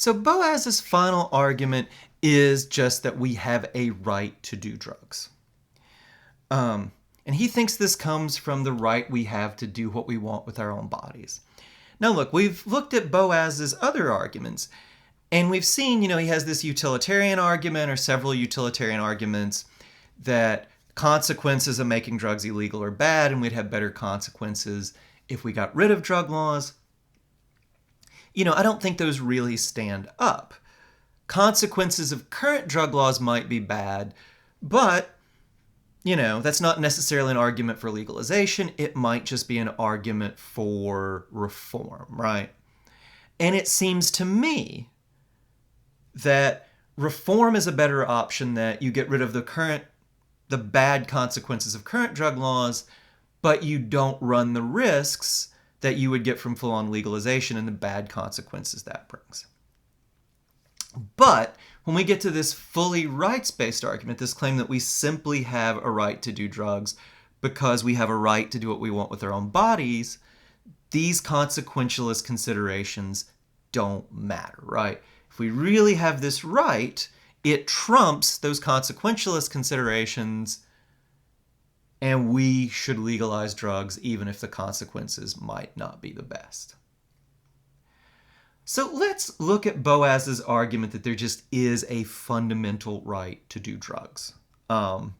So Boaz's final argument is just that we have a right to do drugs. And he thinks this comes from the right we have to do what we want with our own bodies. Now look, we've looked at Boaz's other arguments, and we've seen, he has this utilitarian argument or several utilitarian arguments that consequences of making drugs illegal are bad and we'd have better consequences if we got rid of drug laws. I don't think those really stand up. Consequences of current drug laws might be bad, but, that's not necessarily an argument for legalization. It might just be an argument for reform, right? And it seems to me that reform is a better option, that you get rid of the bad consequences of current drug laws, but you don't run the risks that you would get from full-on legalization and the bad consequences that brings. But when we get to this fully rights-based argument, this claim that we simply have a right to do drugs because we have a right to do what we want with our own bodies, these consequentialist considerations don't matter, right? If we really have this right, it trumps those consequentialist considerations, and we should legalize drugs even if the consequences might not be the best. So let's look at Boaz's argument that there just is a fundamental right to do drugs. I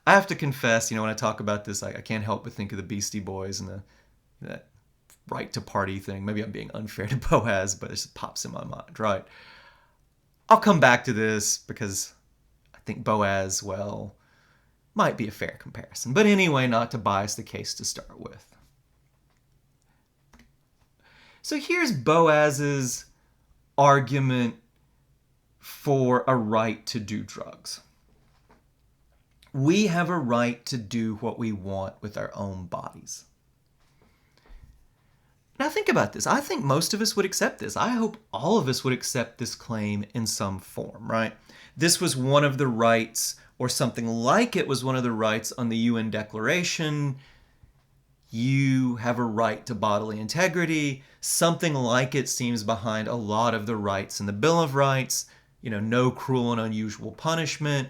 have to confess, when I talk about this, I can't help but think of the Beastie Boys and that right to party thing. Maybe I'm being unfair to Boaz, but it just pops in my mind, right? I'll come back to this because I think Boaz, might be a fair comparison. But anyway, not to bias the case to start with. So here's Boaz's argument for a right to do drugs. We have a right to do what we want with our own bodies. Now think about this. I think most of us would accept this. I hope all of us would accept this claim in some form, right? This was one of the rights, or something like it was one of the rights on the UN Declaration. You have a right to bodily integrity. Something like it seems behind a lot of the rights in the Bill of Rights. No cruel and unusual punishment.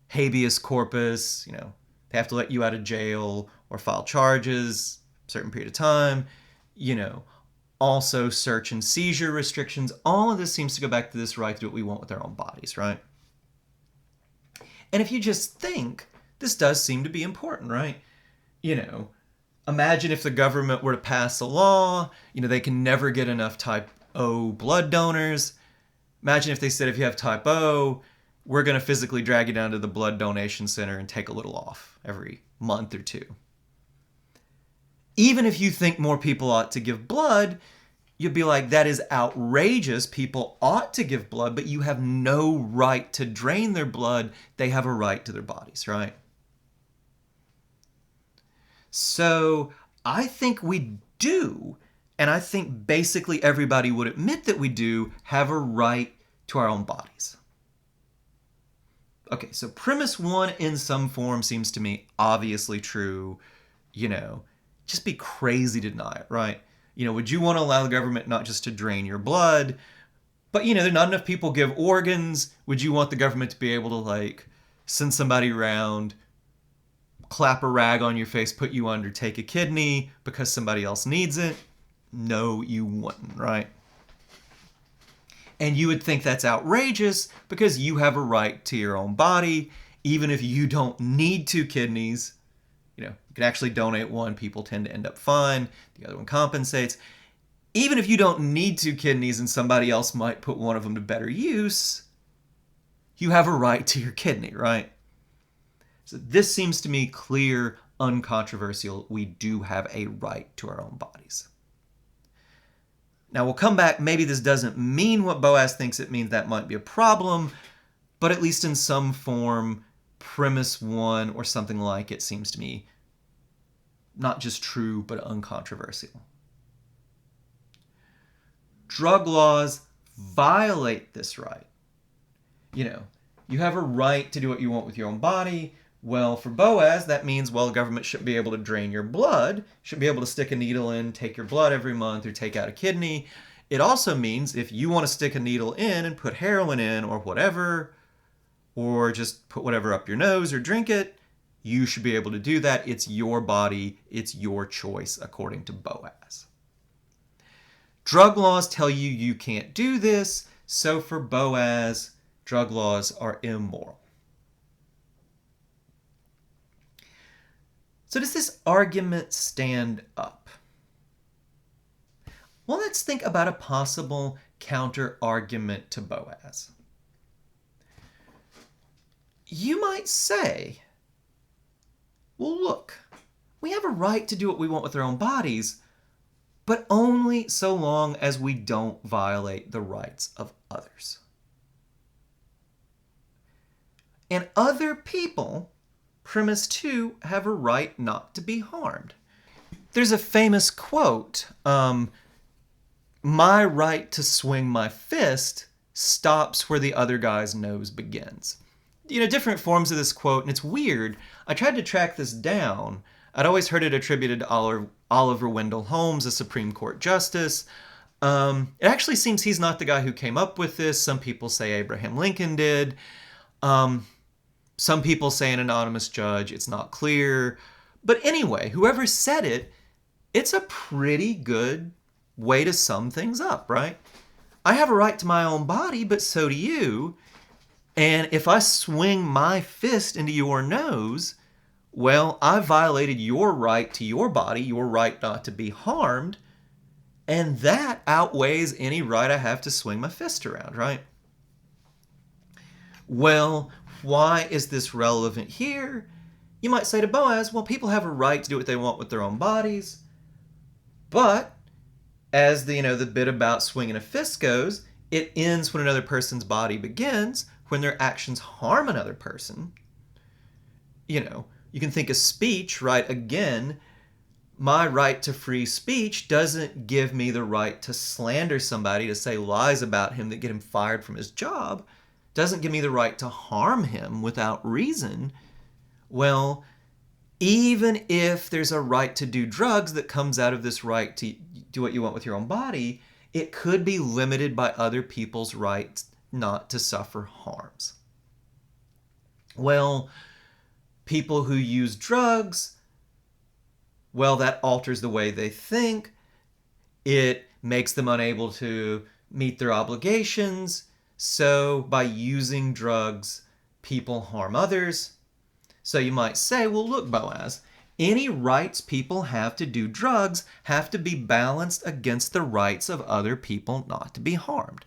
Habeas corpus. They have to let you out of jail or file charges a certain period of time. Also search and seizure restrictions. All of this seems to go back to this right to do what we want with our own bodies, right? And if you just think, this does seem to be important, right? Imagine if the government were to pass a law, they can never get enough type O blood donors. Imagine if they said, if you have type O, we're going to physically drag you down to the blood donation center and take a little off every month or two. Even if you think more people ought to give blood, you'd be like, that is outrageous. People ought to give blood, but you have no right to drain their blood. They have a right to their bodies, right? So I think we do, and I think basically everybody would admit that we do have a right to our own bodies. Okay, so premise one in some form seems to me obviously true. Just be crazy to deny it, right? Would you want to allow the government not just to drain your blood, but, there's not enough people give organs. Would you want the government to be able to, send somebody around, clap a rag on your face, put you under, take a kidney because somebody else needs it? No, you wouldn't, right? And you would think that's outrageous because you have a right to your own body, even if you don't need two kidneys. You can actually donate one. People tend to end up fine. The other one compensates. Even if you don't need two kidneys and somebody else might put one of them to better use, you have a right to your kidney, right? So this seems to me clear, uncontroversial. We do have a right to our own bodies. Now we'll come back. Maybe this doesn't mean what Boaz thinks it means. That might be a problem. But at least in some form, premise one or something like it seems to me not just true, but uncontroversial. Drug laws violate this right. You have a right to do what you want with your own body. Well, for Boaz, that means, the government shouldn't be able to drain your blood, should be able to stick a needle in, take your blood every month, or take out a kidney. It also means if you want to stick a needle in and put heroin in or whatever, or just put whatever up your nose or drink it, you should be able to do that. It's your body, it's your choice, according to Boaz. Drug laws tell you you can't do this, so for Boaz, drug laws are immoral. So does this argument stand up? Well, let's think about a possible counter-argument to Boaz. You might say, well, look, we have a right to do what we want with our own bodies, but only so long as we don't violate the rights of others. And other people, premise 2, have a right not to be harmed. There's a famous quote, my right to swing my fist stops where the other guy's nose begins. Different forms of this quote, and it's weird. I tried to track this down. I'd always heard it attributed to Oliver Wendell Holmes, a Supreme Court justice. It actually seems he's not the guy who came up with this. Some people say Abraham Lincoln did. Some people say an anonymous judge. It's not clear. But anyway, whoever said it, it's a pretty good way to sum things up, right? I have a right to my own body, but so do you. And if I swing my fist into your nose, well, I violated your right to your body, your right not to be harmed, and that outweighs any right I have to swing my fist around, right? Well, why is this relevant here? You might say to Boaz, well, people have a right to do what they want with their own bodies, but as the bit about swinging a fist goes, it ends when another person's body begins, when their actions harm another person. You can think of speech, right? Again, my right to free speech doesn't give me the right to slander somebody, to say lies about him that get him fired from his job. Doesn't give me the right to harm him without reason. Well, even if there's a right to do drugs that comes out of this right to do what you want with your own body, it could be limited by other people's rights not to suffer harms. Well, people who use drugs, well, that alters the way they think. It makes them unable to meet their obligations. So by using drugs, people harm others. So you might say, well, look, Boaz, any rights people have to do drugs have to be balanced against the rights of other people not to be harmed.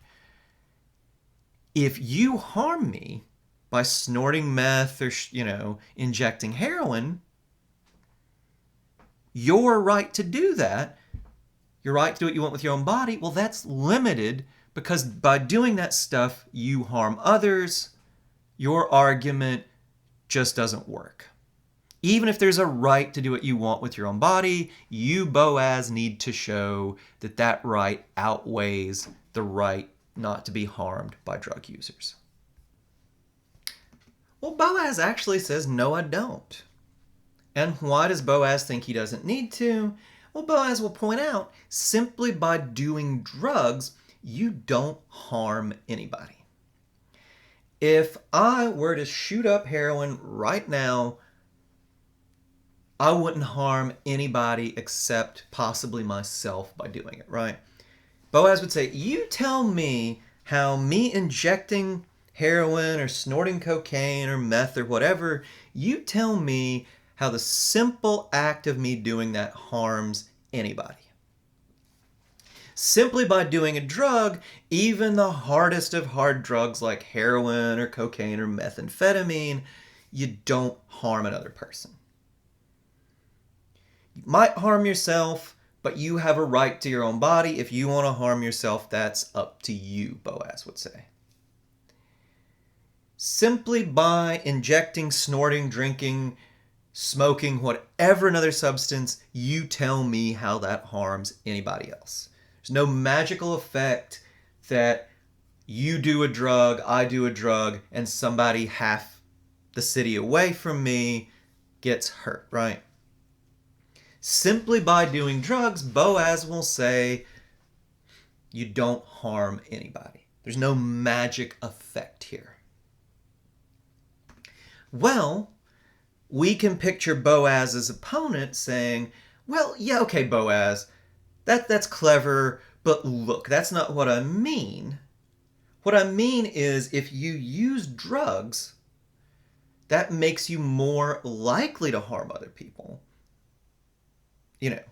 If you harm me by snorting meth or, injecting heroin, your right to do that, your right to do what you want with your own body, well, that's limited because by doing that stuff, you harm others. Your argument just doesn't work. Even if there's a right to do what you want with your own body, you, Boaz, need to show that that right outweighs the right not to be harmed by drug users. Well, Boaz actually says, no, I don't. And why does Boaz think he doesn't need to? Well, Boaz will point out, simply by doing drugs, you don't harm anybody. If I were to shoot up heroin right now, I wouldn't harm anybody except possibly myself by doing it, right? Boaz would say, you tell me how me injecting heroin or snorting cocaine or meth or whatever, you tell me how the simple act of me doing that harms anybody. Simply by doing a drug, even the hardest of hard drugs like heroin or cocaine or methamphetamine, you don't harm another person. You might harm yourself, but you have a right to your own body. If you want to harm yourself, that's up to you, Boaz would say. Simply by injecting, snorting, drinking, smoking, whatever another substance, you tell me how that harms anybody else. There's no magical effect that you do a drug, I do a drug, and somebody half the city away from me gets hurt, right? Simply by doing drugs, Boaz will say, You don't harm anybody. There's no magic effect here. Well, we can picture Boaz's opponent saying, well, yeah, okay, Boaz, that's clever, but look, that's not what I mean. What I mean is if you use drugs, that makes you more likely to harm other people. You know,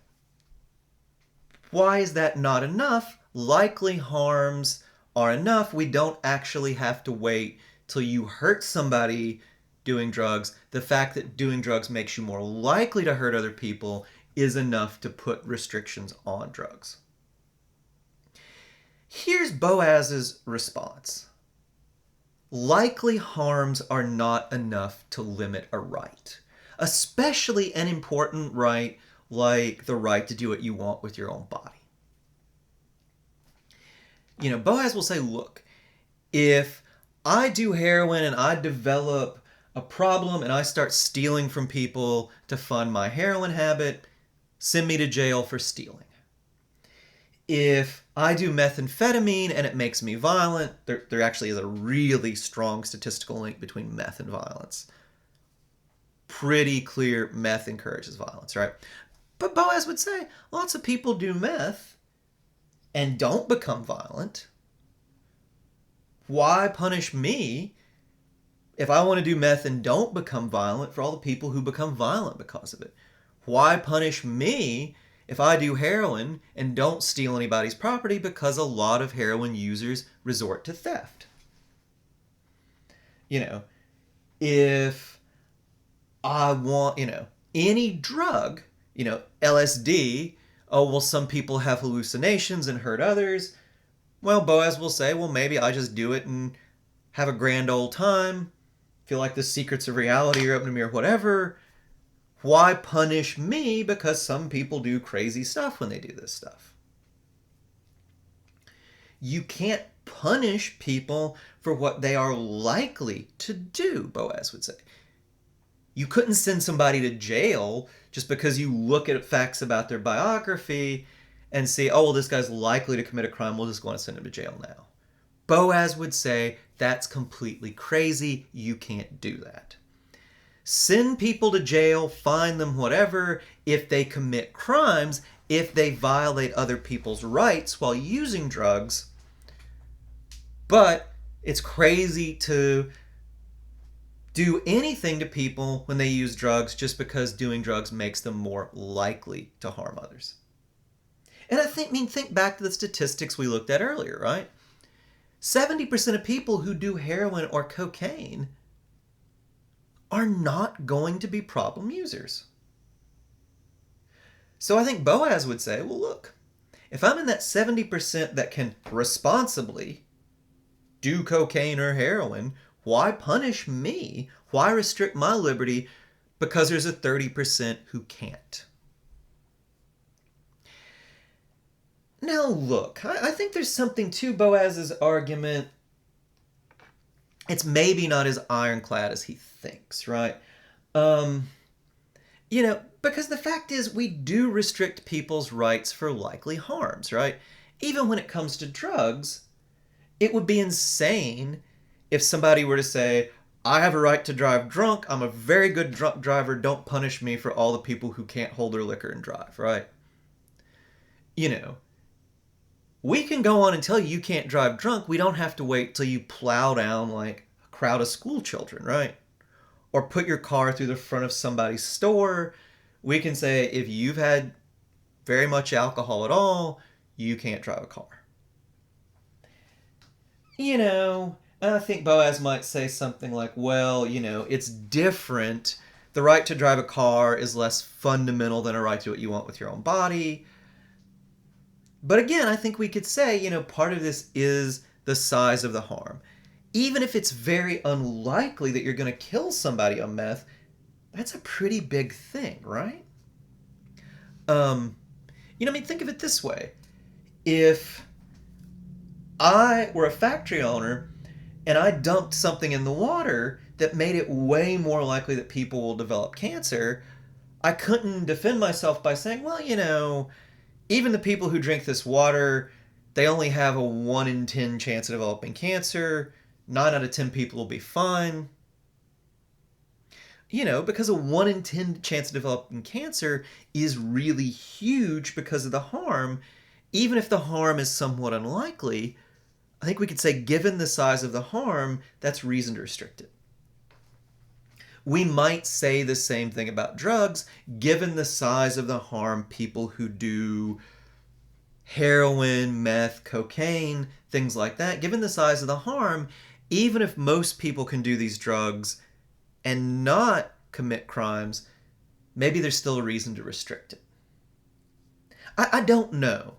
why is that not enough? Likely harms are enough. We don't actually have to wait till you hurt somebody doing drugs. The fact that doing drugs makes you more likely to hurt other people is enough to put restrictions on drugs. Here's Boaz's response. Likely harms are not enough to limit a right, especially an important right like the right to do what you want with your own body. You know, Boaz will say, look, if I do heroin and I develop a problem and I start stealing from people to fund my heroin habit, send me to jail for stealing. If I do methamphetamine and it makes me violent, there actually is a really strong statistical link between meth and violence. Pretty clear meth encourages violence, right? But Boaz would say lots of people do meth and don't become violent. Why punish me if I want to do meth and don't become violent for all the people who become violent because of it? Why punish me if I do heroin and don't steal anybody's property because a lot of heroin users resort to theft? You know, if I want, any drug, LSD, oh, well, some people have hallucinations and hurt others. Well, Boaz will say, well, maybe I just do it and have a grand old time, feel like the secrets of reality are open to me or whatever. Why punish me because some people do crazy stuff when they do this stuff? You can't punish people for what they are likely to do, Boaz would say. You couldn't send somebody to jail just because you look at facts about their biography and see, oh, well, this guy's likely to commit a crime, we'll just go and send him to jail now. Boaz would say, that's completely crazy, you can't do that. Send people to jail, fine them whatever, if they commit crimes, if they violate other people's rights while using drugs. But it's crazy to do anything to people when they use drugs just because doing drugs makes them more likely to harm others. And think back to the statistics we looked at earlier, right? 70% of people who do heroin or cocaine are not going to be problem users. So I think Boaz would say, well, look, if I'm in that 70% that can responsibly do cocaine or heroin, why punish me? Why restrict my liberty because there's a 30% who can't? Now look, I think there's something to Boaz's argument. It's maybe not as ironclad as he thinks, right? Because the fact is we do restrict people's rights for likely harms, right? Even when it comes to drugs, it would be insane if somebody were to say, I have a right to drive drunk, I'm a very good drunk driver, don't punish me for all the people who can't hold their liquor and drive, right? We can go on and tell you can't drive drunk. We don't have to wait till you plow down like a crowd of school children, right? Or put your car through the front of somebody's store. We can say if you've had very much alcohol at all, you can't drive a car. I think Boaz might say something like, well, it's different. The right to drive a car is less fundamental than a right to do what you want with your own body. But again, I think we could say, part of this is the size of the harm. Even if it's very unlikely that you're going to kill somebody on meth, that's a pretty big thing, right? Think of it this way. If I were a factory owner and I dumped something in the water that made it way more likely that people will develop cancer, I couldn't defend myself by saying, well, even the people who drink this water, They only have a 1 in 10 chance of developing cancer. 9 out of 10 people will be fine. Because a 1 in 10 chance of developing cancer is really huge because of the harm. Even if the harm is somewhat unlikely, I think we could say, given the size of the harm, that's reason to restrict it. We might say the same thing about drugs, given the size of the harm. People who do heroin, meth, cocaine, things like that, given the size of the harm, even if most people can do these drugs and not commit crimes, maybe there's still a reason to restrict it. I don't know.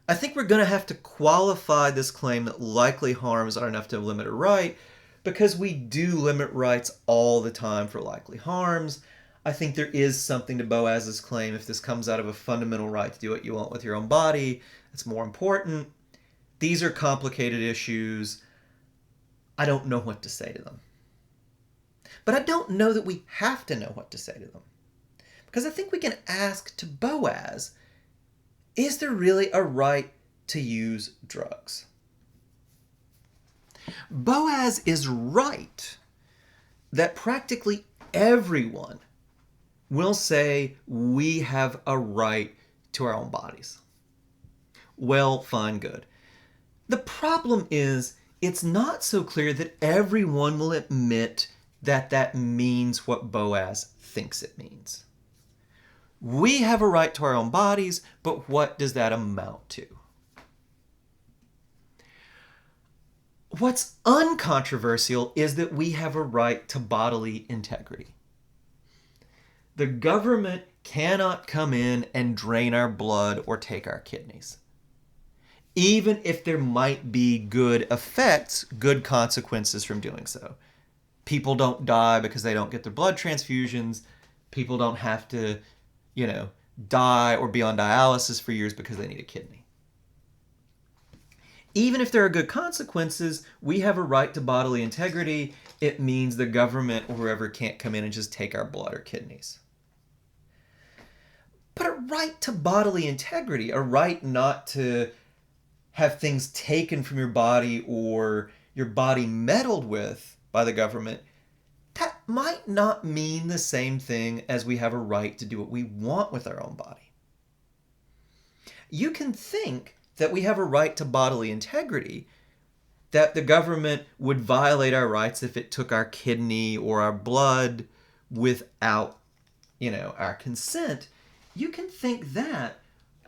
I think we're going to have to qualify this claim that likely harms are enough to limit a right, because we do limit rights all the time for likely harms. I think there is something to Boaz's claim if this comes out of a fundamental right to do what you want with your own body. It's more important. These are complicated issues. I don't know what to say to them. But I don't know that we have to know what to say to them. Because I think we can ask to Boaz, is there really a right to use drugs? Boaz is right that practically everyone will say we have a right to our own bodies. Well, fine, good. The problem is it's not so clear that everyone will admit that that means what Boaz thinks it means. We have a right to our own bodies, but what does that amount to? What's uncontroversial is that we have a right to bodily integrity. The government cannot come in and drain our blood or take our kidneys. Even if there might be good effects, good consequences from doing so. People don't die because they don't get their blood transfusions. People don't have to, die or be on dialysis for years because they need a kidney. Even if there are good consequences, we have a right to bodily integrity. It means the government or whoever can't come in and just take our blood or kidneys. But a right to bodily integrity, a right not to have things taken from your body or your body meddled with by the government, that might not mean the same thing as we have a right to do what we want with our own body. You can think that we have a right to bodily integrity, that the government would violate our rights if it took our kidney or our blood without, our consent. You can think that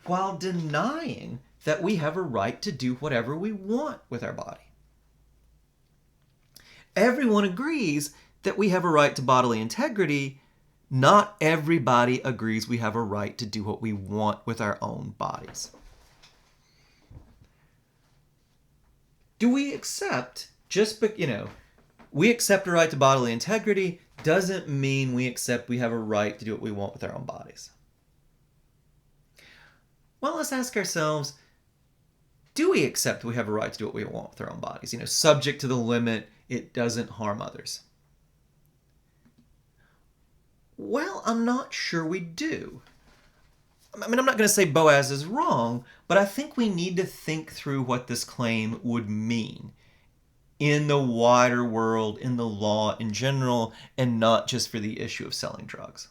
while denying that we have a right to do whatever we want with our body. Everyone agrees that we have a right to bodily integrity. Not everybody agrees we have a right to do what we want with our own bodies. Do we accept, we accept a right to bodily integrity doesn't mean we accept we have a right to do what we want with our own bodies. Well, let's ask ourselves, do we accept we have a right to do what we want with our own bodies? Subject to the limit, it doesn't harm others. Well, I'm not sure we do. I'm not going to say Boaz is wrong, but I think we need to think through what this claim would mean in the wider world, in the law in general, and not just for the issue of selling drugs.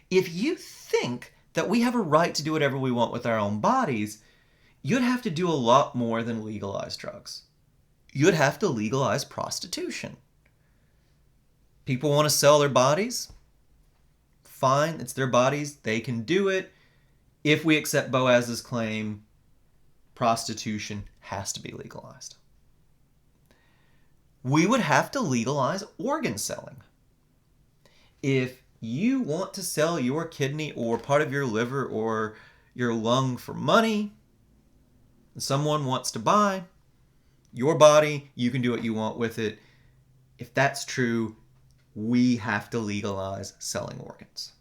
If you think that we have a right to do whatever we want with our own bodies, you'd have to do a lot more than legalize drugs. You'd have to legalize prostitution. People want to sell their bodies? Fine, it's their bodies, they can do it. If we accept Boaz's claim, prostitution has to be legalized. We would have to legalize organ selling. If you want to sell your kidney or part of your liver or your lung for money, and someone wants to buy your body, you can do what you want with it. If that's true, we have to legalize selling organs.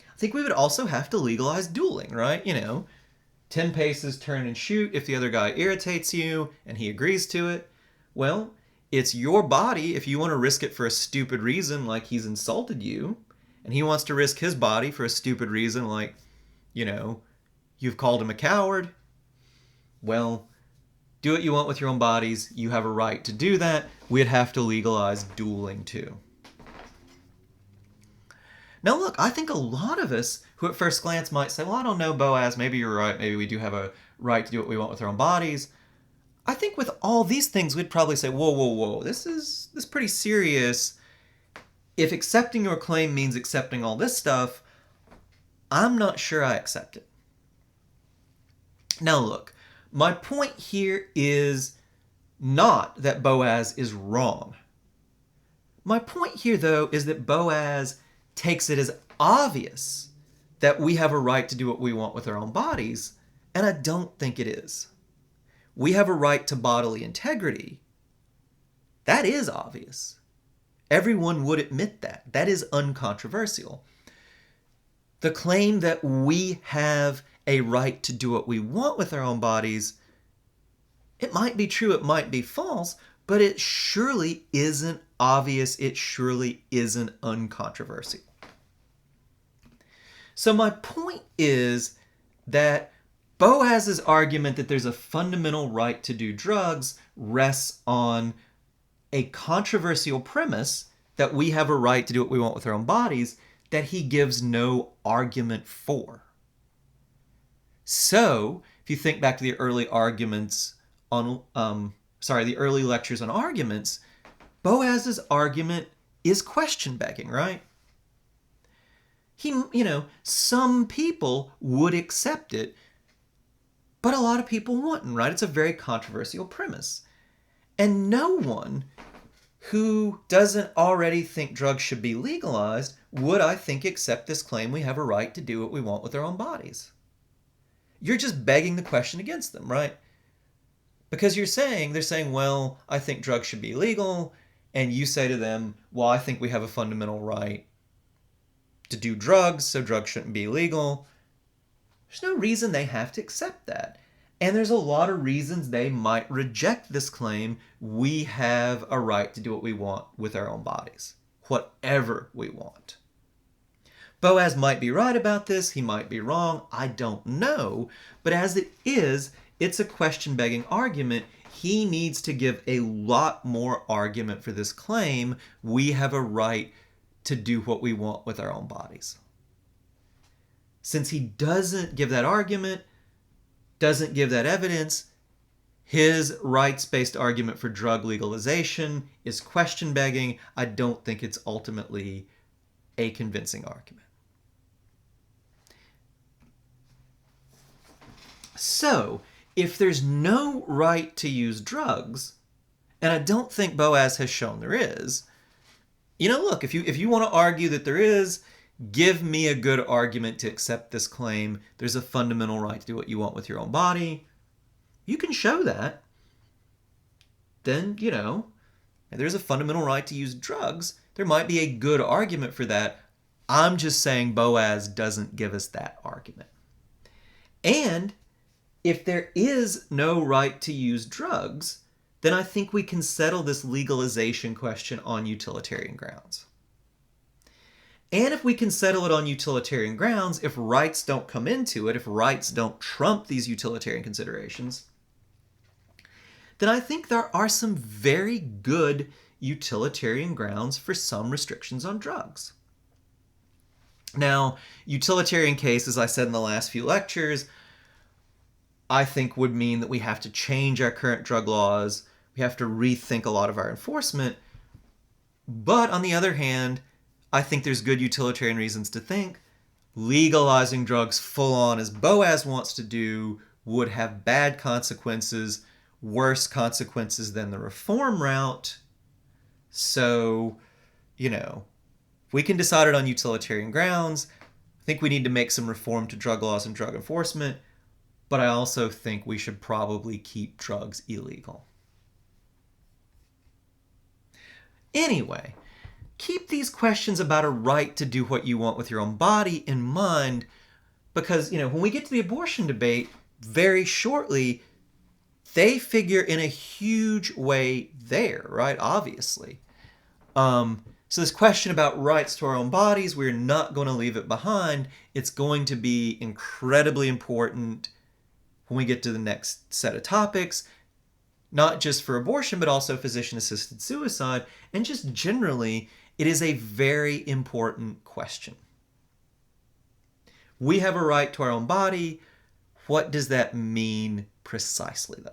I think we would also have to legalize dueling, right? 10 paces, turn and shoot. If the other guy irritates you and he agrees to it, well, it's your body. If you want to risk it for a stupid reason, like he's insulted you, and he wants to risk his body for a stupid reason, like, you've called him a coward, well, do what you want with your own bodies. You have a right to do that. We'd have to legalize dueling too. Now, look, I think a lot of us who at first glance might say, well, I don't know, Boaz, maybe you're right. Maybe we do have a right to do what we want with our own bodies. I think with all these things, we'd probably say, whoa, whoa, whoa, this is pretty serious. If accepting your claim means accepting all this stuff, I'm not sure I accept it. Now, look, my point here is not that Boaz is wrong. My point here, though, is that Boaz takes it as obvious that we have a right to do what we want with our own bodies, and I don't think it is. We have a right to bodily integrity. That is obvious. Everyone would admit that. That is uncontroversial. The claim that we have a right to do what we want with our own bodies, it might be true, it might be false, but it surely isn't obvious. It surely isn't uncontroversial. So my point is that Boaz's argument that there's a fundamental right to do drugs rests on a controversial premise that we have a right to do what we want with our own bodies that he gives no argument for. So, if you think back to the early arguments on, the early lectures on arguments, Boaz's argument is question begging, right? Some people would accept it, but a lot of people wouldn't, right? It's a very controversial premise. And no one who doesn't already think drugs should be legalized would, I think, accept this claim we have a right to do what we want with our own bodies. You're just begging the question against them, right? Because they're saying, well, I think drugs should be legal, and you say to them, well, I think we have a fundamental right to do drugs, so drugs shouldn't be legal. There's no reason they have to accept that. And there's a lot of reasons they might reject this claim. We have a right to do what we want with our own bodies, whatever we want. Boaz might be right about this. He might be wrong. I don't know. But as it is, it's a question-begging argument. He needs to give a lot more argument for this claim. We have a right to do what we want with our own bodies. Since he doesn't give that argument, doesn't give that evidence, his rights-based argument for drug legalization is question-begging. I don't think it's ultimately a convincing argument. So, if there's no right to use drugs, and I don't think Boaz has shown there is, look, if you want to argue that there is, give me a good argument to accept this claim. There's a fundamental right to do what you want with your own body. You can show that. Then, there's a fundamental right to use drugs. There might be a good argument for that. I'm just saying Boaz doesn't give us that argument. And if there is no right to use drugs, then I think we can settle this legalization question on utilitarian grounds. And if we can settle it on utilitarian grounds, if rights don't come into it, if rights don't trump these utilitarian considerations, then I think there are some very good utilitarian grounds for some restrictions on drugs. Now, utilitarian case, as I said in the last few lectures, I think would mean that we have to change our current drug laws. We have to rethink a lot of our enforcement. But on the other hand, I think there's good utilitarian reasons to think legalizing drugs full on, as Boaz wants to do, would have bad consequences, worse consequences than the reform route. So, if we can decide it on utilitarian grounds, I think we need to make some reform to drug laws and drug enforcement. But I also think we should probably keep drugs illegal. Anyway, keep these questions about a right to do what you want with your own body in mind, because, when we get to the abortion debate, very shortly, they figure in a huge way there, right? Obviously. So this question about rights to our own bodies, we're not going to leave it behind. It's going to be incredibly important when we get to the next set of topics, not just for abortion, but also physician-assisted suicide. And just generally, it is a very important question. We have a right to our own body. What does that mean precisely, though?